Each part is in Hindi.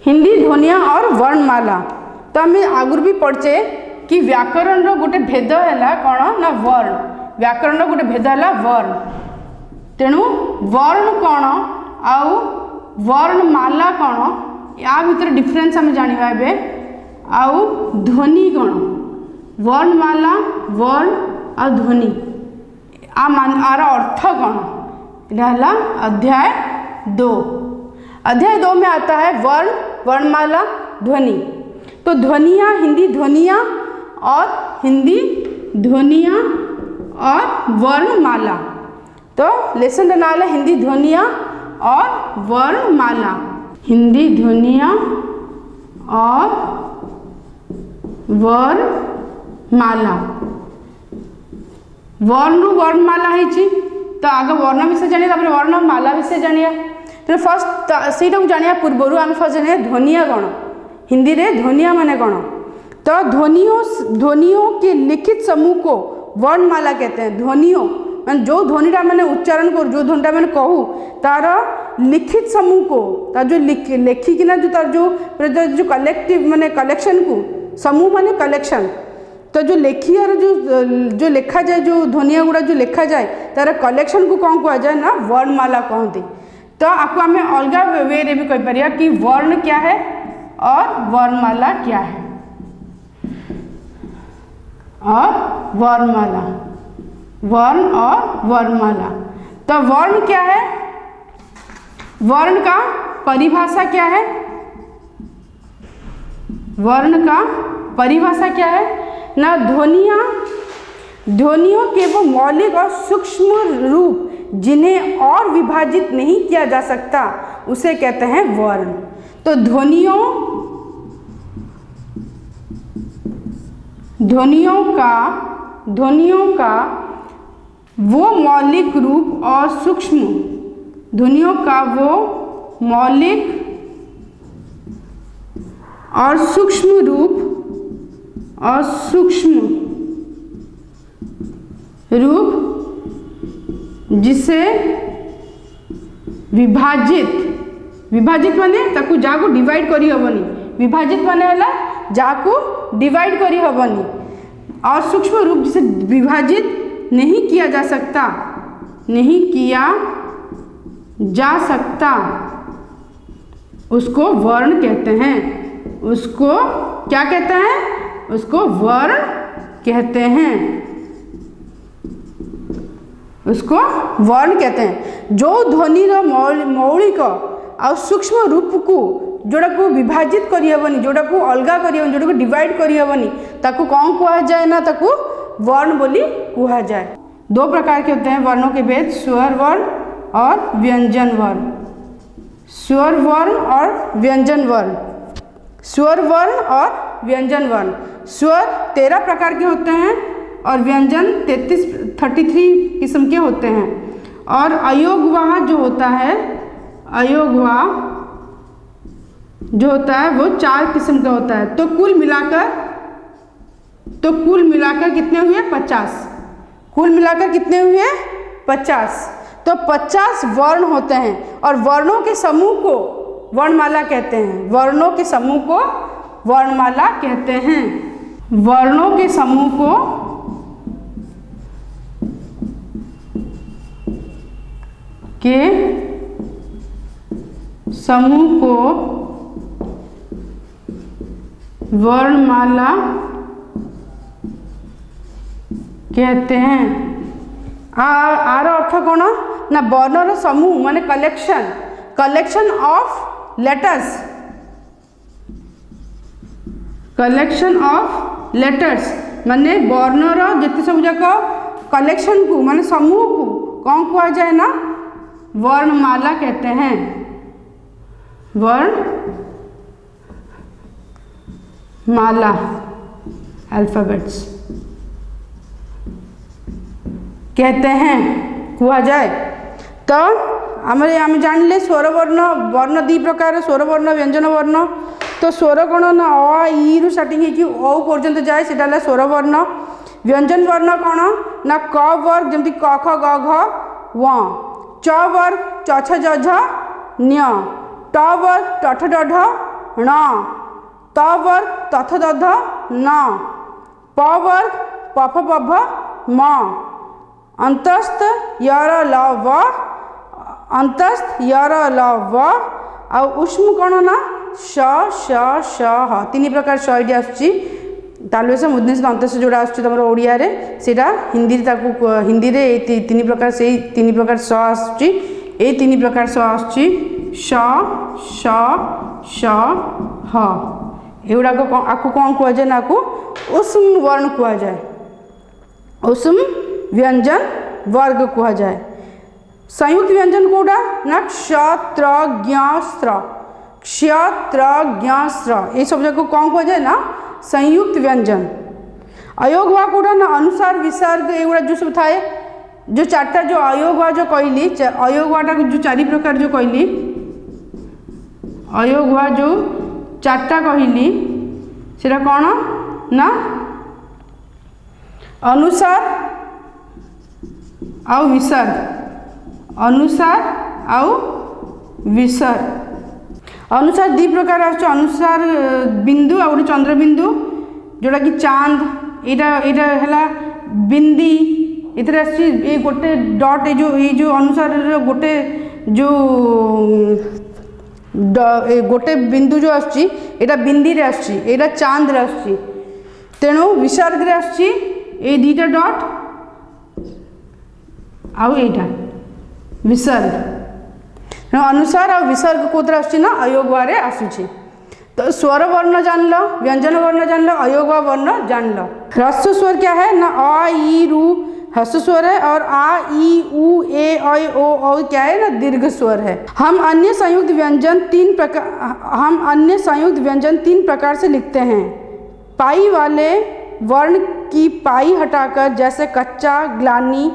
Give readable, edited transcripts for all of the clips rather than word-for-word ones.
हिंदी ध्वनिया और वर्णमाला। तो आम आगुरी भी पढ़चे कि व्याकरण रो गोटे भेद है कौन ना वर्ण, व्याकरण रो गोटे भेद है वर्ण। तेणु वर्ण कौन आउ वर्णमाला कौन या भितर डिफरेंस आम जानिबा एबे। आउ ध्वनि कौन, वर्णमाला वर्ण आ ध्वनि आर अर्थ कौन, यह अध्याय 2। अध्याय 2 में आता है वर्ण, वर्णमाला, ध्वनि। तो ध्वनिया, हिंदी ध्वनिया और हिंदी ध्वनिया और वर्णमाला। तो लेसन का नाम है हिंदी ध्वनिया और वर्णमाला। हिंदी ध्वनिया और वर्णमाला। वर्ण वर्णमाला है तो आगे वर्ण विषय जानिए, वर्णमाला विषय जानिए। तो फर्स्ट से जानिया पूर्व आम फर्स्ट जानिए ध्वनिया कौन, हिंदी रे ध्वनिया माने कौन। तो ध्वनियों के लिखित समूह को वर्णमाला कहते हैं। ध्वनियों मान जो ध्वनिटा मैंने उच्चारण कर, जो ध्वनिटा मैंने कहूँ तार लिखित समूह को, तार जो लेखिकिना जो तार जो कलेक्टिव माने कलेक्शन को, समूह माने कलेक्शन। तो जो लेखियार जो लिखा जाए, जो ध्वनिया गुड़ा जो लिखा जाए तार कलेक्शन को कौन कह जाए ना वर्णमाला कहते। तो आपको आम अलग वे रे भी कहीपर कि वर्ण क्या है और वर्णमाला क्या है। और वर्णमाला, वर्ण और वर्णमाला। तो वर्ण क्या है, वर्ण का परिभाषा क्या है, वर्ण का परिभाषा क्या है ना ध्वनियों के वो मौलिक और सूक्ष्म रूप जिन्हें और विभाजित नहीं किया जा सकता उसे कहते हैं वर्ण। तो ध्वनियों का वो मौलिक रूप और सूक्ष्म, ध्वनियों का वो मौलिक और सूक्ष्म रूप और सूक्ष्म रूप जिसे विभाजित माने ताकू जाको डिवाइड करी हबनी, विभाजित माने हला जाको डिवाइड करी हबनी, और सूक्ष्म रूप जिसे विभाजित नहीं किया जा सकता, नहीं किया जा सकता उसको वर्ण कहते हैं। उसको क्या कहते हैं, उसको वर्ण कहते हैं, उसको वर्ण कहते हैं। जो ध्वनि मौलिक और सूक्ष्म रूप को जोड़ा को विभाजित करी हबनी, जोड़ा को अलगा करी हबनी, जोड़ा को डिवाइड करी हबनी, ताकू कौन कहा जाए ना ताकू वर्ण बोली कहा जाए। 2 प्रकार के होते हैं वर्णों के भेद, स्वर वर्ण और व्यंजन वर्ण। स्वर वर्ण और व्यंजन वर्ण, स्वर वर्ण और व्यंजन वर्ण। स्वर 13 प्रकार के होते हैं और व्यंजन 33 किस्म के होते हैं। और अयोगवाह जो होता है, अयोगवाह जो होता है वो 4 किस्म का होता है। तो कुल मिलाकर कितने हुए 50, कुल मिलाकर कितने हुए 50। तो 50 वर्ण होते हैं और वर्णों के समूह को वर्णमाला कहते हैं। वर्णों के समूह को वर्णमाला कहते हैं। वर्णों के समूह को वर्णमाला कहते हैं। आर अर्थ कौन ना वर्णर समूह माने collection of letters, collection of letters माने वर्णर जिते सब जाक कलेक्शन को माने समूह को कौन कहा जाए ना वर्णमाला कहते हैं। वर्णमाला अल्फाबेट्स कहते हैं कहा जाए। तो आम जान स्वर वर्ण 2 प्रकार, स्वर वर्ण व्यंजन वर्ण। तो स्वर कौन ना अ ई रु स्टार्टिंग हो ओ पर्यंत जाए से स्वर वर्ण। व्यंजन वर्ण कौन ना क वर्ग जमती क ख ग घ व, च वर्ग च छ ज झ ञ, ट वर्ग ट ठ ड ढ ण, त वर्ग तथ दध न, प वर्ग पफ पभ म, अंतस्थ यर ल व, अंतस्थ यर ल व, आ उष्म कौन ना श श श ह। तीन प्रकार श ये आसुची तालुवेश मूर्धन्य अंतस्थ जोड़ा आसुची तुम ओडिया रे सेटा हिंदी हिंदी रे तीन प्रकार से तीन प्रकार श आसुची ए तीन प्रकार श आसुची श श श ह। एगुड़ा आपको कौन कह जाए ना को उष्म वर्ण कह जाए, उष्म व्यंजन वर्ग कह जाए। संयुक्त व्यंजन कोटा ना क्षत्र ज्ञस्त्र, क्षत्र स्त्र ये सब जगह कौन कह जाए ना संयुक्त व्यंजन। अयोग हुआ कोटा ना अनुसार विसर्ग एगुड़ा जो सब थाए जो चार्टा जो अयोग हुआ जो कहली अयोग हुआटा जो चारि प्रकार जो कहली अयोग हुआ जो चार्टा कहली सेटा कौन ना अनुसार आउ विसर्ग, अनुसार आउ विसर्ग। अनुसार दी प्रकार आस अनुसार बिंदु आ चंद्र बिंदु जोड़ा कि चांद एटा है बिंदी इतने आसी गोटे डॉट ये जो अनुसार गोटे जो गोटे बिंदु जो आसची एटा बिंदी रे आसची एटा चांद रे आसची तेणु विसर्ग रे आसची ए दीटा डॉट आउ एटा विसर्ग। अनुसार और विसर्ग कोतरा आसची ना अयोग वारे आसुची। तो स्वर वर्ण जान लो, व्यंजन वर्ण जान लो, अयोग वर्ण जान लो। ह्रस्व स्वर क्या है ना अ ई रू ह्रस्व स्वर है और आ ई उ ए ऐ ओ क्या है ना दीर्घ स्वर है। हम अन्य संयुक्त व्यंजन तीन प्रकार से लिखते हैं। पाई वाले वर्ण की पाई हटाकर जैसे कच्चा ग्लानी।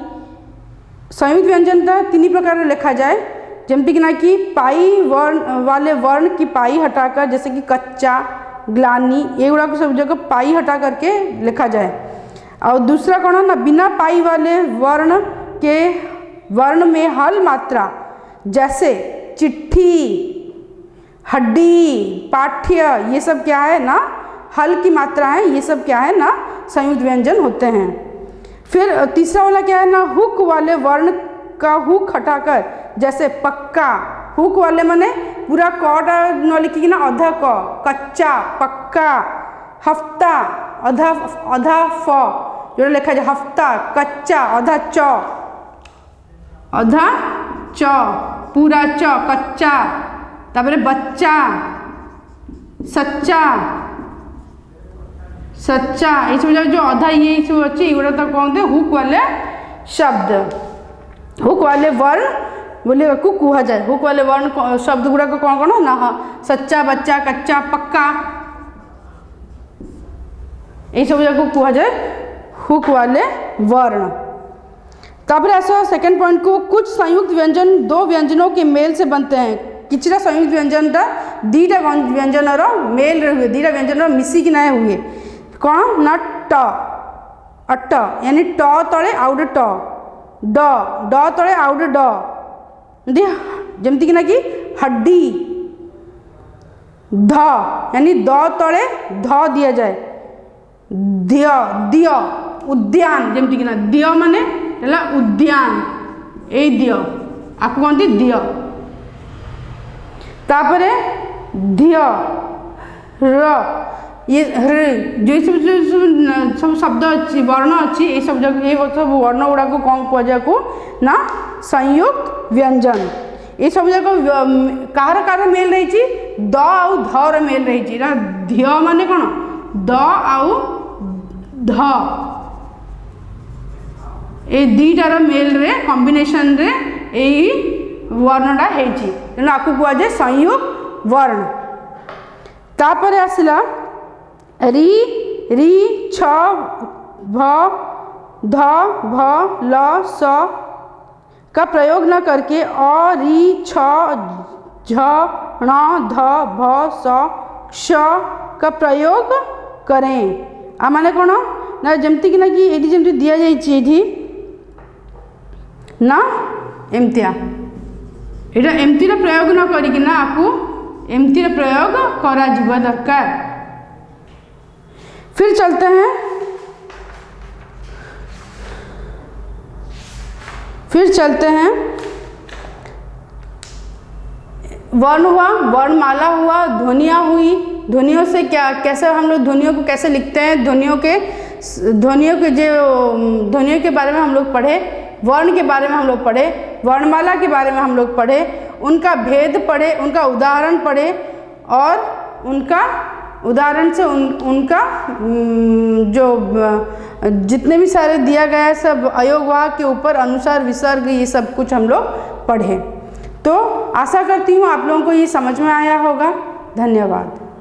संयुक्त व्यंजन तो तीन प्रकार लिखा जाए जमती कि ना कि पाई वर्ण वाले वर्ण की पाई हटाकर जैसे कि कच्चा ग्लानी ये गुड़ा को सब जगह पाई हटा करके लिखा जाए। और दूसरा कौन है ना बिना पाई वाले वर्ण के वर्ण में हल मात्रा जैसे चिट्ठी हड्डी पाठ्य ये सब क्या है ना हल की मात्रा है, ये सब क्या है ना संयुक्त व्यंजन होते हैं। फिर तीसरा वाला क्या है ना हुक वाले वर्ण का हुक हटाकर जैसे पक्का, हुक वाले माने पूरा कटा न लिखिकी ना अधा क, कच्चा पक्का, हफ्ता अधा अधा फ जो लिखा जाए हफ्ता, कच्चा अधा च, अधा च पूरा च कच्चा, तापर बच्चा सच्चा सच्चा ये सब जो अधा ये सब अच्छे ये तो कहते हुक वाले शब्द। हुक वाले वर्ण बोले को कहा जाए, हुक वाले वर्ण शब्द गुड़ा को कौन कौन ना सच्चा बच्चा कच्चा पक्का ये सब जगह कहा जाए हुक वाले वर्ण। तापर आस सेकेंड पॉइंट को कुछ संयुक्त व्यंजन दो व्यंजनों के मेल से बनते हैं। किछटा संयुक्त व्यंजन दीटा व्यंजन मेल हुए, दीटा व्यंजन मिसिकी ना हुए कौन ना ट अट यानी ट तले आउ ट ड ड तले आउ ड जमती कि ना कि हड्डी ध यानी द तले ध दिया जाए, दिय दिय उद्यान जमती कि ना दिय माने उद्यान ए दिय आपको कहते दिय। तापरे धिय र ये जो सब शब्द अच्छी वर्ण अच्छी ये सब जगह ये सब वर्ण गुड़ा को कौन कह जाए को ना संयुक्त व्यंजन। ये सब जगह कार कार मेल रही द आउ ध मेल रही धिय माने कौन द आउ ध ए दीटार मेल रे कॉम्बिनेशन रे यही वर्णटा होती तेणु आपको कह जाए संयुक्त वर्ण। तापर आसला री री छ भ ध भ ल स का प्रयोग न करके अ री छ झ ण ध भ स क्ष का प्रयोग करें। आ माने कौन ना जमती कि ना कि ये जमती दिया जाइए ना एमतिया एटा एमती प्रयोग न करिकिना आपको एमतीर प्रयोग कराजिबा दरकार। फिर चलते हैं, वर्ण हुआ, वर्णमाला हुआ, ध्वनियाँ हुई। ध्वनियों से क्या, कैसे हम लोग ध्वनियों को कैसे लिखते हैं, ध्वनियों के बारे में हम लोग पढ़े, वर्ण के बारे में हम लोग पढ़े, वर्णमाला के बारे में हम लोग पढ़े, उनका भेद पढ़े, उनका उदाहरण पढ़े, और उनका उदाहरण से उनका जो जितने भी सारे दिया गया है सब अयोग वाहक के ऊपर अनुसार विसर्ग ये सब कुछ हम लोग पढ़े। तो आशा करती हूँ आप लोगों को ये समझ में आया होगा। धन्यवाद।